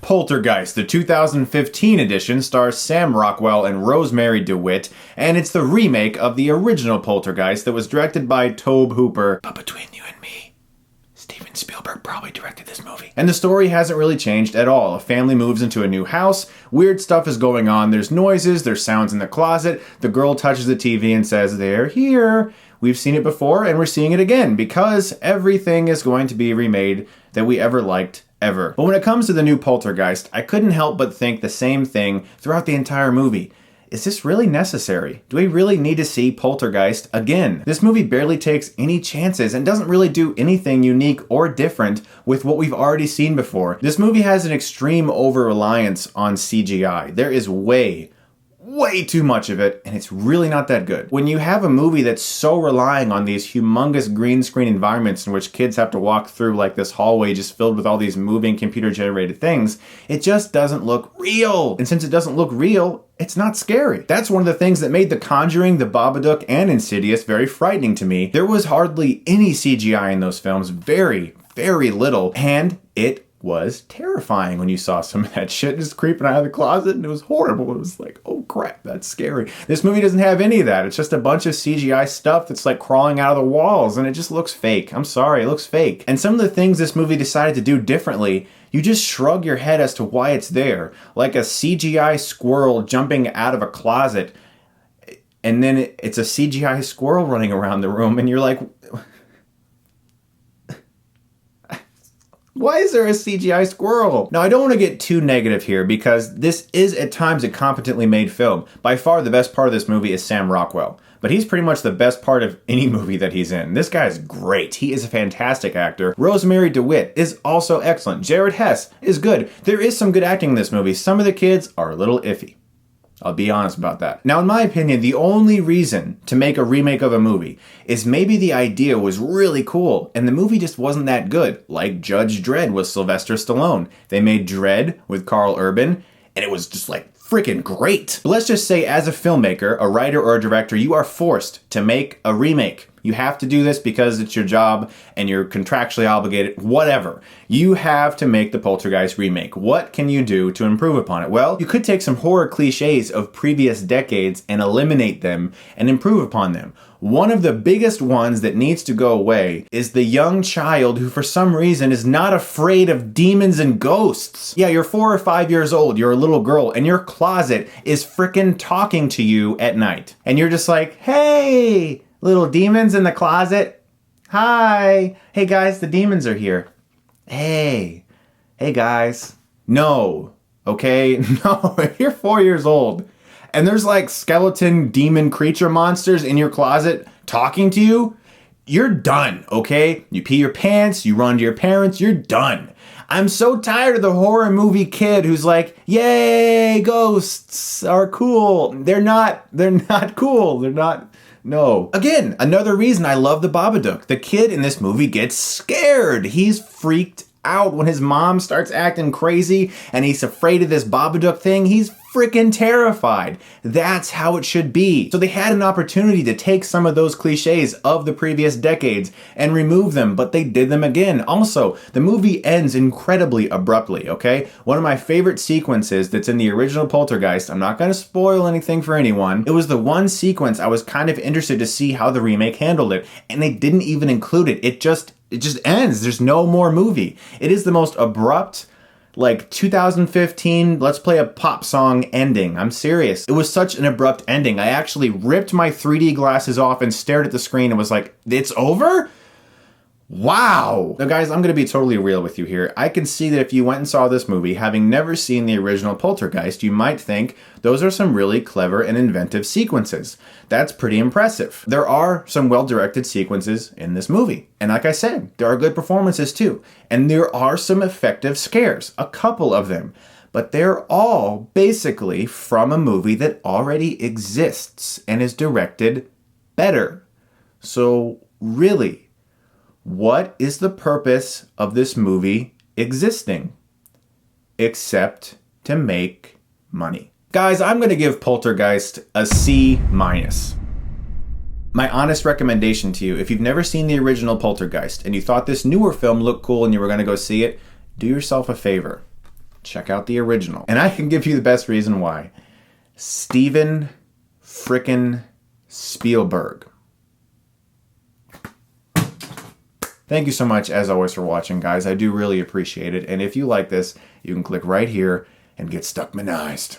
Poltergeist. The 2015 edition stars Sam Rockwell and Rosemarie DeWitt, and it's the remake of the original Poltergeist that was directed by Tobe Hooper. But between you and me, Steven Spielberg probably directed this movie. And the story hasn't really changed at all. A family moves into a new house, weird stuff is going on, there's noises, there's sounds in the closet, the girl touches the TV and says, "They're here." We've seen it before and we're seeing it again because everything is going to be remade that we ever liked, ever. But when it comes to the new Poltergeist, I couldn't help but think the same thing throughout the entire movie. Is this really necessary? Do we really need to see Poltergeist again? This movie barely takes any chances and doesn't really do anything unique or different with what we've already seen before. This movie has an extreme over-reliance on CGI. There is way too much of it, and it's really not that good. When you have a movie that's so relying on these humongous green screen environments in which kids have to walk through like this hallway just filled with all these moving computer-generated things, it just doesn't look real. And since it doesn't look real, it's not scary. That's one of the things that made The Conjuring, The Babadook, and Insidious very frightening to me. There was hardly any CGI in those films, very little, and it was terrifying when you saw some of that shit just creeping out of the closet, and it was horrible. It was like, oh crap, that's scary. This movie doesn't have any of that. It's just a bunch of CGI stuff that's like crawling out of the walls, and it just looks fake. I'm sorry, it looks fake. And some of the things this movie decided to do differently, you just shrug your head as to why it's there. Like a CGI squirrel jumping out of a closet, and then it's a CGI squirrel running around the room, and you're like, why is there a CGI squirrel? Now, I don't want to get too negative here because this is at times a competently made film. By far, the best part of this movie is Sam Rockwell. But he's pretty much the best part of any movie that he's in. This guy is great. He is a fantastic actor. Rosemarie DeWitt is also excellent. Jared Hess is good. There is some good acting in this movie. Some of the kids are a little iffy. I'll be honest about that. Now, in my opinion, the only reason to make a remake of a movie is maybe the idea was really cool and the movie just wasn't that good, like Judge Dredd with Sylvester Stallone. They made Dredd with Carl Urban and it was just like freaking great. But let's just say as a filmmaker, a writer or a director, you are forced to make a remake. You have to do this because it's your job and you're contractually obligated, whatever. You have to make the Poltergeist remake. What can you do to improve upon it? Well, you could take some horror cliches of previous decades and eliminate them and improve upon them. One of the biggest ones that needs to go away is the young child who for some reason is not afraid of demons and ghosts. Yeah, you're 4 or 5 years old, you're a little girl, and your closet is frickin' talking to you at night. And you're just like, hey, little demons in the closet. Hi. Hey guys, the demons are here. Hey guys. No. Okay? No, you're 4 years old. And there's like skeleton demon creature monsters in your closet talking to you. You're done, okay? You pee your pants, you run to your parents, you're done. I'm so tired of the horror movie kid who's like, yay, ghosts are cool. They're not cool. No. Again, another reason I love The Babadook. The kid in this movie gets scared. He's freaked out when his mom starts acting crazy and he's afraid of this Babadook thing. He's freaking terrified. That's how it should be. So they had an opportunity to take some of those cliches of the previous decades and remove them, but they did them again. Also, the movie ends incredibly abruptly, okay? One of my favorite sequences that's in the original Poltergeist, I'm not going to spoil anything for anyone, it was the one sequence I was kind of interested to see how the remake handled it, and they didn't even include it. It just ends. There's no more movie. It is the most abrupt, like 2015, let's play a pop song ending. I'm serious. It was such an abrupt ending. I actually ripped my 3D glasses off and stared at the screen and was like, it's over? Wow. Now guys, I'm going to be totally real with you here. I can see that if you went and saw this movie, having never seen the original Poltergeist, you might think those are some really clever and inventive sequences. That's pretty impressive. There are some well-directed sequences in this movie. And like I said, there are good performances too. And there are some effective scares, a couple of them. But they're all basically from a movie that already exists and is directed better. So really, what is the purpose of this movie existing? Except to make money. Guys, I'm going to give Poltergeist a C-. My honest recommendation to you, if you've never seen the original Poltergeist and you thought this newer film looked cool and you were going to go see it, do yourself a favor. check out the original. And I can give you the best reason why. Steven frickin' Spielberg. Thank you so much, as always, for watching, guys. I do really appreciate it. And if you like this, you can click right here and get Stuckmanized.